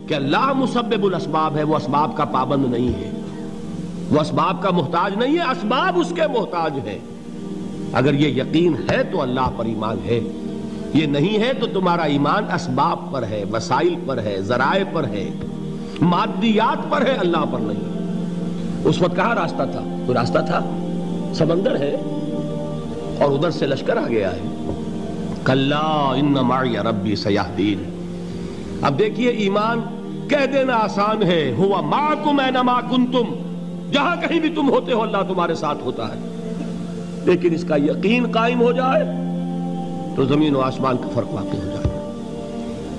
کہ اللہ مسبب الاسباب ہے، وہ اسباب کا پابند نہیں ہے، وہ اسباب کا محتاج نہیں ہے، اسباب اس کے محتاج ہیں۔ اگر یہ یقین ہے تو اللہ پر ایمان ہے، یہ نہیں ہے تو تمہارا ایمان اسباب پر ہے، وسائل پر ہے، ذرائع پر ہے، مادیات پر ہے، اللہ پر نہیں۔ اس وقت کہاں راستہ تھا؟ کوئی راستہ تھا؟ سمندر ہے اور ادھر سے لشکر آ گیا ہے۔ کلا ان معی ربی سیہدین۔ اب دیکھیے ایمان کہہ دینا آسان ہے، ہوا معکم اینما کنتم، جہاں کہیں بھی تم ہوتے ہو اللہ تمہارے ساتھ ہوتا ہے، لیکن اس کا یقین قائم ہو جائے تو زمین و آسمان کا فرق واقع ہو جائے۔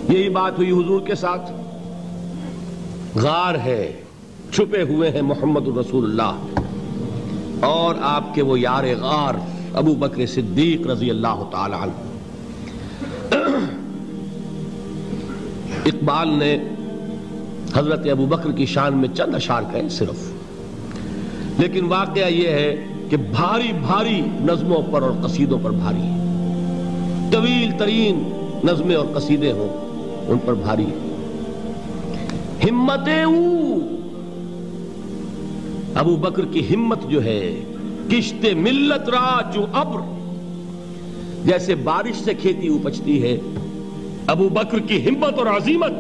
یہی بات ہوئی حضور کے ساتھ۔ غار ہے، چھپے ہوئے ہیں محمد الرسول اللہ اور آپ کے وہ یار غار ابو بکر صدیق رضی اللہ تعالی عنہ۔ اقبال نے حضرت ابو بکر کی شان میں چند اشعار کہے صرف، لیکن واقعہ یہ ہے کہ بھاری بھاری نظموں پر اور قصیدوں پر بھاری ہے، طویل ترین نظمیں اور قصیدے ہوں ان پر بھاری ہے۔ ہمتیں ابو بکر کی ہمت جو ہے، کشت ملت را جو ابر، جیسے بارش سے کھیتی اپجتی ہے، ابو بکر کی ہمت اور عزیمت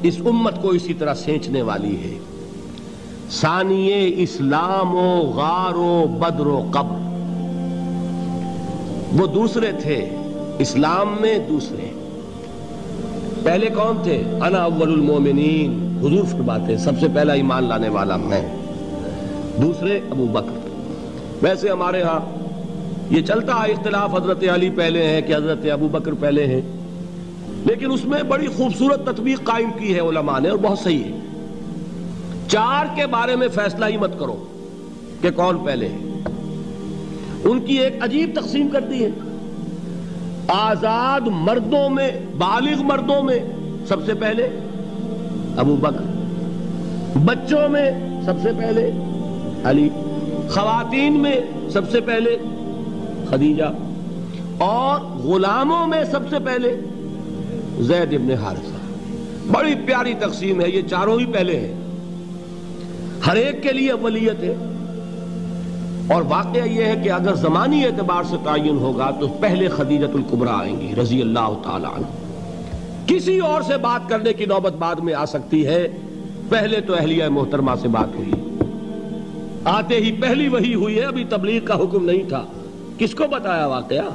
اس امت کو اسی طرح سینچنے والی ہے۔ ثانیے اسلام و غار و بدر و قبر، وہ دوسرے تھے اسلام میں، دوسرے پہلے کون تھے؟ انا اول المومنین، حضور فرماتے سب سے پہلا ایمان لانے والا میں، دوسرے ابو بکر۔ ویسے ہمارے ہاں یہ چلتا ہے اختلاف، حضرت علی پہلے ہیں کہ حضرت ابو بکر پہلے ہیں، لیکن اس میں بڑی خوبصورت تطبیق قائم کی ہے علماء نے اور بہت صحیح ہے۔ چار کے بارے میں فیصلہ ہی مت کرو کہ کون پہلے ہے، ان کی ایک عجیب تقسیم کر دی ہے۔ آزاد مردوں میں، بالغ مردوں میں سب سے پہلے ابو بکر، بچوں میں سب سے پہلے علی، خواتین میں سب سے پہلے خدیجہ، اور غلاموں میں سب سے پہلے زید ابن حارثہ۔ بڑی پیاری تقسیم ہے، یہ چاروں ہی پہلے ہیں، ہر ایک کے لیے اولیت ہے۔ اور واقعہ یہ ہے کہ اگر زمانی اعتبار سے تعین ہوگا تو پہلے خدیجۃ الکبریٰ آئیں گی رضی اللہ تعالی عنہ، کسی اور سے بات کرنے کی نوبت بعد میں آ سکتی ہے، پہلے تو اہلیہ محترمہ سے بات ہوئی، آتے ہی پہلی وحی ہوئی ہے، ابھی تبلیغ کا حکم نہیں تھا، کس کو بتایا واقعہ؟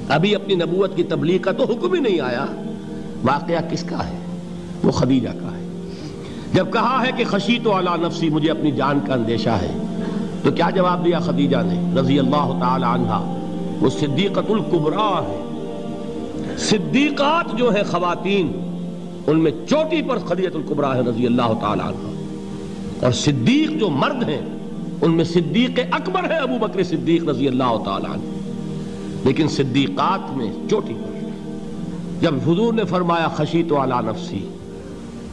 ابھی اپنی نبوت کی تبلیغ کا تو حکم ہی نہیں آیا، واقعہ کس کا ہے؟ وہ خدیجہ کا ہے۔ جب کہا ہے کہ خشیت علی نفسی، مجھے اپنی جان کا اندیشہ ہے، تو کیا جواب دیا خدیجہ نے رضی اللہ تعالی عنہا؟ وہ صدیقۃ الکبریٰ ہے، صدیقات جو ہیں خواتین ان میں چوٹی پر خدیجۃ الکبریٰ ہے رضی اللہ تعالی عنہا، اور صدیق جو مرد ہیں ان میں صدیق اکبر ہے ابو بکر صدیق رضی اللہ تعالی عنہ، لیکن صدیقات میں چوٹی پر۔ جب حضور نے فرمایا خشیت علی نفسی،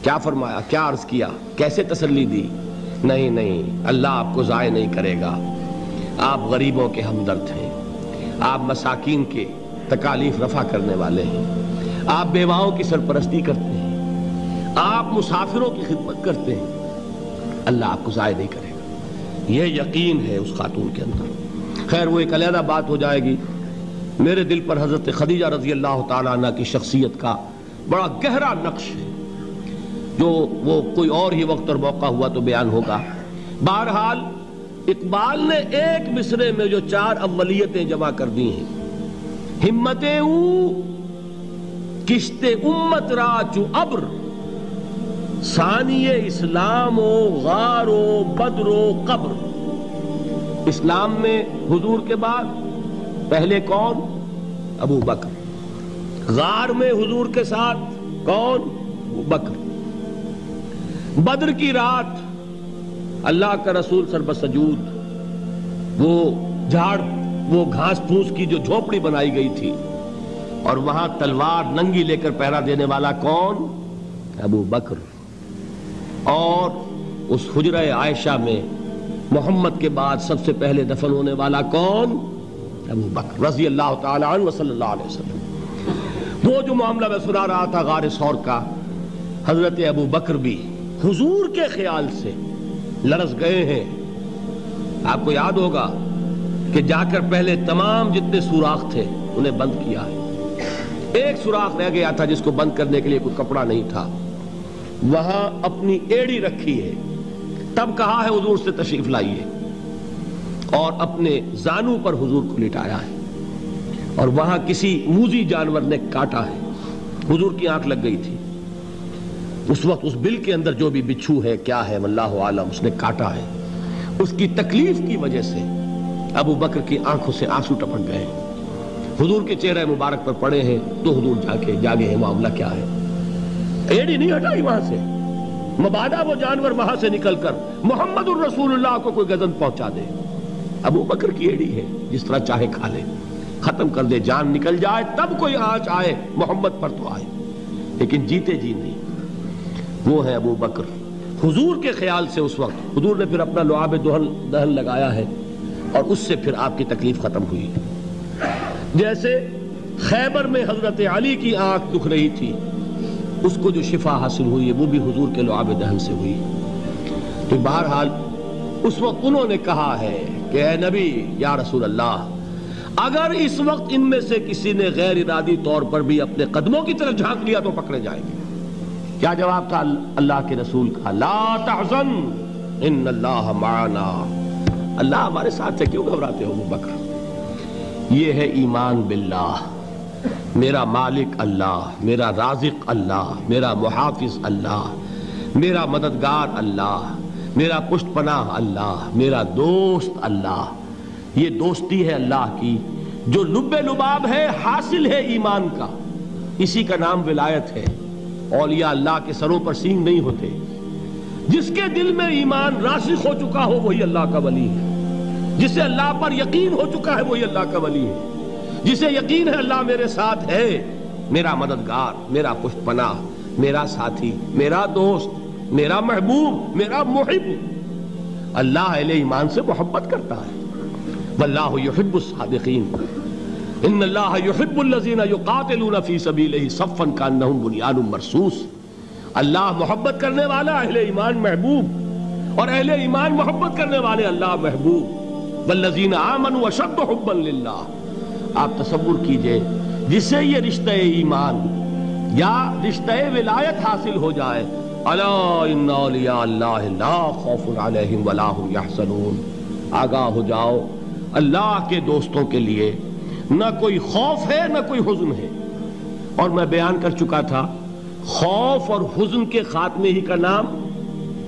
کیا فرمایا، کیا عرض کیا، کیسے تسلی دی؟ نہیں نہیں، اللہ آپ کو ضائع نہیں کرے گا، آپ غریبوں کے ہمدرد ہیں، آپ مساکین کے تکالیف رفع کرنے والے ہیں، آپ بیواؤں کی سرپرستی کرتے ہیں، آپ مسافروں کی خدمت کرتے ہیں، اللہ آپ کو ضائع نہیں کرے گا۔ یہ یقین ہے اس خاتون کے اندر۔ خیر وہ ایک علیحدہ بات ہو جائے گی۔ میرے دل پر حضرت خدیجہ رضی اللہ تعالیٰ عنہ کی شخصیت کا بڑا گہرا نقش ہے، جو وہ کوئی اور ہی وقت اور موقع ہوا تو بیان ہوگا۔ بہرحال اقبال نے ایک مصرے میں جو چار اولیتیں جمع کر دی ہیں، ہمتیں او کشت امت را چو ابر، ثانی اسلام و غار و بدر و قبر۔ اسلام میں حضور کے بعد پہلے کون؟ ابو بکر۔ غار میں حضور کے ساتھ کون؟ ابو بکر۔ بدر کی رات اللہ کا رسول سربسجود وہ جھاڑ، وہ گھاس پھوس کی جو جھوپڑی بنائی گئی تھی، اور وہاں تلوار ننگی لے کر پہرا دینے والا کون؟ ابو بکر۔ اور اس حجرہ عائشہ میں محمد کے بعد سب سے پہلے دفن ہونے والا کون؟ ابو بکر رضی اللہ تعالی عنہ صلی اللہ علیہ وسلم۔ وہ جو معاملہ میں سنا رہا تھا غار ثور کا، حضرت ابو بکر بھی حضور کے خیال سے لرز گئے ہیں. آپ کو یاد ہوگا کہ جا کر پہلے تمام جتنے سوراخ تھے انہیں بند کیا ہے. ایک سوراخ رہ گیا تھا جس کو بند کرنے کے لیے کوئی کپڑا نہیں تھا. وہاں اپنی ایڑی رکھی ہے. تب کہا ہے حضور سے تشریف لائیے, اور اپنے زانو پر حضور کو لٹایا ہے. اور وہاں کسی موذی جانور نے کاٹا ہے. حضور کی آنکھ لگ گئی تھی. اس وقت اس بل کے اندر جو بھی بچھو ہے کیا ہے واللہ عالم, اس نے کاٹا ہے. اس کی تکلیف کی وجہ سے ابو بکر کی آنکھوں سے آنسو ٹپک گئے. حضور کے چہرے مبارک پر پڑے ہیں تو حضور جاگے ہیں, معاملہ کیا ہے. ایڑی نہیں ہٹائی وہاں سے, مبادا وہ جانور وہاں سے نکل کر محمد الرسول اللہ کو کوئی گزن پہنچا دے. ابو بکر کی ایڑی ہے, جس طرح چاہے کھا لے, ختم کر دے, جان نکل جائے تب کوئی آنچ آئے محمد پر تو آئے, لیکن جیتے جی نہیں. وہ ہے ابو بکر. حضور کے خیال سے اس وقت حضور نے پھر اپنا لعاب دہن لگایا ہے, اور اس سے پھر آپ کی تکلیف ختم ہوئی. جیسے خیبر میں حضرت علی کی آنکھ دکھ رہی تھی, اس کو جو شفا حاصل ہوئی ہے وہ بھی حضور کے لعاب دہن سے ہوئی. تو بہرحال اس وقت انہوں نے کہا ہے کہ اے نبی یا رسول اللہ, اگر اس وقت ان میں سے کسی نے غیر ارادی طور پر بھی اپنے قدموں کی طرف جھانک لیا تو پکڑے جائیں گے. کیا جواب تھا اللہ کے رسول کا؟ لا تحزن ان اللہ معنا. اللہ ہمارے ساتھ ہے, کیوں گھبراتے ہو ابو بکر. یہ ہے ایمان باللہ, میرا مالک اللہ, میرا رازق اللہ, میرا محافظ اللہ, میرا مددگار اللہ, میرا پشت پناہ اللہ, میرا دوست اللہ. یہ دوستی ہے اللہ کی جو لب لباب ہے, حاصل ہے ایمان کا. اسی کا نام ولایت ہے. اولیاء اللہ کے سروں پر سینگ نہیں ہوتے. جس کے دل میں ایمان راسخ ہو چکا ہو وہی اللہ کا ولی ہے. جسے اللہ پر یقین ہو چکا ہے وہی اللہ کا ولی ہے. جسے یقین ہے اللہ میرے ساتھ ہے, میرا مددگار, میرا پشت پناہ, میرا ساتھی, میرا دوست, میرا محبوب, میرا محب. اللہ اہل ایمان سے محبت کرتا ہے. واللہ یحب الصادقین. ان اللہ یحب الذین یقاتلون فی سبیلہ صفا کانہم بنیان مرصوص. اللہ محبت کرنے والا, اہل ایمان محبوب, اور اہل ایمان محبت کرنے والے اللہ محبوب. والذین آمنوا اشد حبا للہ. آپ تصور کیجئے جسے یہ رشتہ ایمان یا رشتہ ولایت حاصل ہو جائے, الا ان اولیاء اللہ لا خوف علیہم ولا هم یحزنون. آگاہ ہو جاؤ, اللہ کے دوستوں کے لیے نہ کوئی خوف ہے نہ کوئی حزن ہے. اور میں بیان کر چکا تھا, خوف اور حزن کے خاتمے ہی کا نام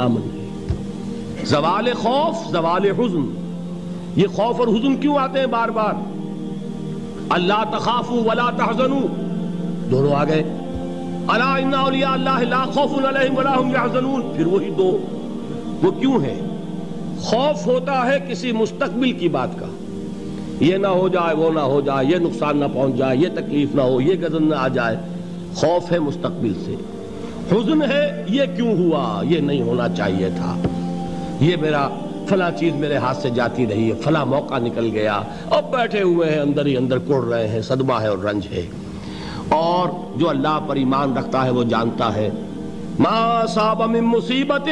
امن ہے. زوال خوف, زوال حزن. یہ خوف اور حزن کیوں آتے ہیں بار بار؟ اللہ تخافوا ولا تحزنوا, دونوں آ گئے. الا ان اولیاء اللہ لا خوف علیہم ولا هم یحزنون, پھر وہی دو. وہ کیوں ہے؟ خوف ہوتا ہے کسی مستقبل کی بات کا, یہ نہ ہو جائے, وہ نہ ہو جائے, یہ نقصان نہ پہنچ جائے, یہ تکلیف نہ ہو, یہ غضب نہ آ جائے. خوف ہے مستقبل سے. حزن ہے یہ کیوں ہوا, یہ نہیں ہونا چاہیے تھا, یہ میرا فلاں چیز میرے ہاتھ سے جاتی رہی ہے, فلاں موقع نکل گیا, اب بیٹھے ہوئے ہیں اندر ہی اندر کڑ رہے ہیں, صدمہ ہے اور رنج ہے. اور جو اللہ پر ایمان رکھتا ہے وہ جانتا ہے ما اصاب من مصیبت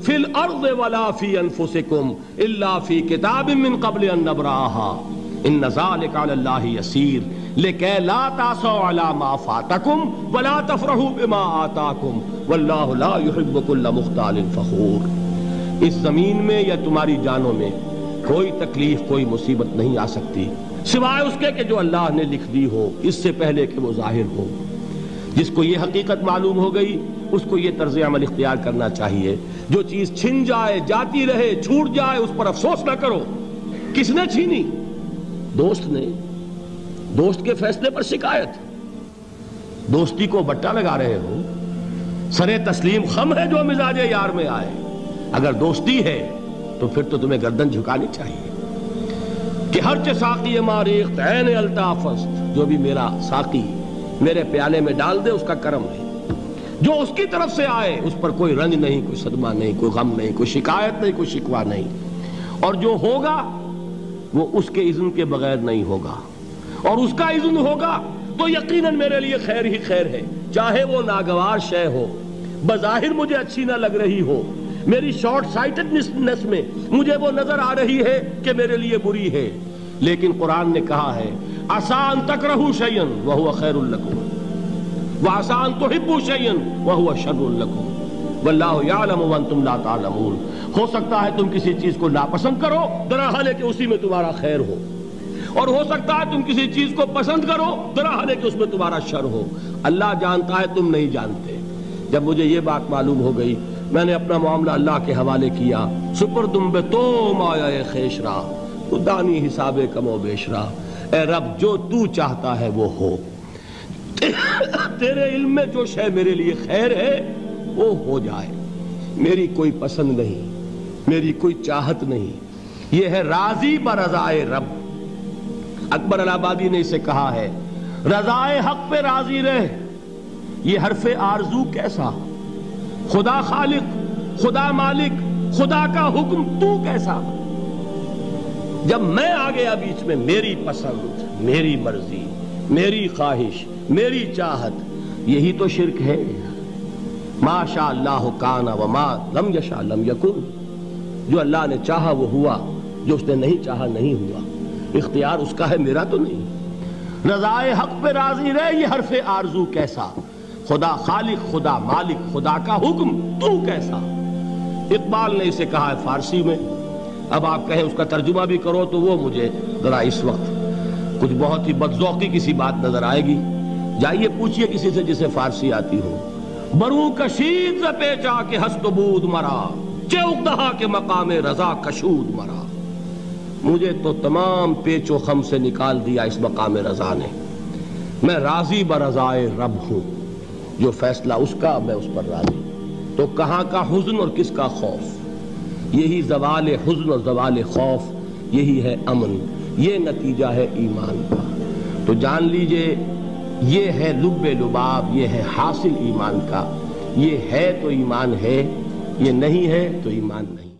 فی الارض ولا فی انفسکم الا فی کتاب من قبل ان نبرأها ان ذلک علی اللہ یسیر لکی لا تعصوا علی ما فاتکم ولا تفرحوا بما آتاکم واللہ لا يحب كل مختال فخور. اس زمین میں یا تمہاری جانوں میں کوئی تکلیف, کوئی مصیبت نہیں آ سکتی سوائے اس کے کہ جو اللہ نے لکھ دی ہو, اس سے پہلے کہ وہ ظاہر ہو. جس کو یہ حقیقت معلوم ہو گئی اس کو یہ طرز عمل اختیار کرنا چاہیے. جو چیز چھن جائے, جاتی رہے, چھوٹ جائے, اس پر افسوس نہ کرو. کس نے چھینی؟ دوست نے. دوست کے فیصلے پر شکایت. دوستی کو بٹا لگا رہے ہو, سرے تسلیم خم ہے جو مزاج یار میں آئے. اگر دوستی ہے تو پھر تو تمہیں گردن جھکانی چاہیے کہ ہر چہ ساقی ماریخت عین الطافست, جو بھی میرا ساقی میرے پیالے میں ڈال دے اس کا کرم ہے. جو اس کی طرف سے آئے اس پر کوئی رنج نہیں, کوئی صدمہ نہیں, کوئی غم نہیں, کوئی شکایت نہیں, کوئی شکوہ نہیں. اور جو ہوگا وہ اس کے اذن کے بغیر نہیں ہوگا, اور اس کا اذن ہوگا تو یقیناً میرے لیے خیر ہی خیر ہے, چاہے وہ ناگوار شے ہو, بظاہر مجھے اچھی نہ لگ رہی ہو، میری شارٹ سائٹڈنس میں مجھے وہ نظر آ رہی ہے کہ میرے لیے بری ہے، لیکن قرآن نے کہا ہے عَسَىٰ أَن تَكْرَهُوا شَيْئًا وَهُوَ خَيْرٌ لَكُمْ وَعَسَىٰ أَن تُحِبُّوا شَيْئًا وَهُوَ شَرٌّ لَكُمْ وَاللَّهُ يَعْلَمُ وَأَنتُمْ لَا تَعْلَمُونَ۔ ہو سکتا ہے تم کسی چیز کو ناپسند کرو درحال ہے کہ اسی میں تمہارا خیر ہو، اور ہو سکتا ہے تم کسی چیز کو پسند کرو درحال ہے کہ اس میں تمہارا شر ہو۔ اللہ جانتا ہے، تم نہیں جانتے۔ جب مجھے یہ بات معلوم ہو گئی، میں نے اپنا معاملہ اللہ کے حوالے کیا۔ سپردم بے تو مایا خیش را تو دانی حساب کم و بیش را۔ اے رب، جو تو چاہتا ہے وہ ہو، تیرے علم میں جو شے میرے لیے خیر ہے وہ ہو جائے، میری کوئی پسند نہیں، میری کوئی چاہت نہیں، یہ ہے راضی برضائے رب۔ اکبر الہ آبادی نے اسے کہا ہے رضائے حق پہ راضی رہ، یہ حرف آرزو کیسا، خدا خالق، خدا مالک، خدا کا حکم تو کیسا۔ جب میں آ گیا بیچ میں، میری پسند، میری مرضی، میری خواہش، میری چاہت، یہی تو شرک ہے۔ ما شاء اللہ کان وما لم یشاء لم یکن، جو اللہ نے چاہا وہ ہوا، جو اس نے نہیں چاہا نہیں ہوا، اختیار اس کا ہے، میرا تو نہیں۔ رضائے حق پہ راضی رہ، یہ حرف آرزو کیسا، خدا خالق، خدا مالک، خدا کا حکم تو کیسا۔ اقبال نے اسے کہا ہے فارسی میں، اب آپ کہیں اس کا ترجمہ بھی کرو تو وہ مجھے ذرا اس وقت کچھ بہت ہی بدذوقی کسی بات نظر آئے گی۔ جائیے پوچھئے کسی سے جسے فارسی آتی ہو۔ برو کشید ز پیچا کے ہست و بود مرا، چے اقدہا کے مقام رضا کشود مرا۔ مجھے تو تمام پیچ و خم سے نکال دیا اس مقام رضا نے، میں راضی برضائے رب ہوں، جو فیصلہ اس کا میں اس پر راضی۔ تو کہاں کا حزن اور کس کا خوف، یہی زوال حزن اور زوال خوف، یہی ہے امن، یہ نتیجہ ہے ایمان کا۔ تو جان لیجئے یہ ہے لب لباب، یہ ہے حاصل ایمان کا۔ یہ ہے تو ایمان ہے، یہ نہیں ہے تو ایمان نہیں۔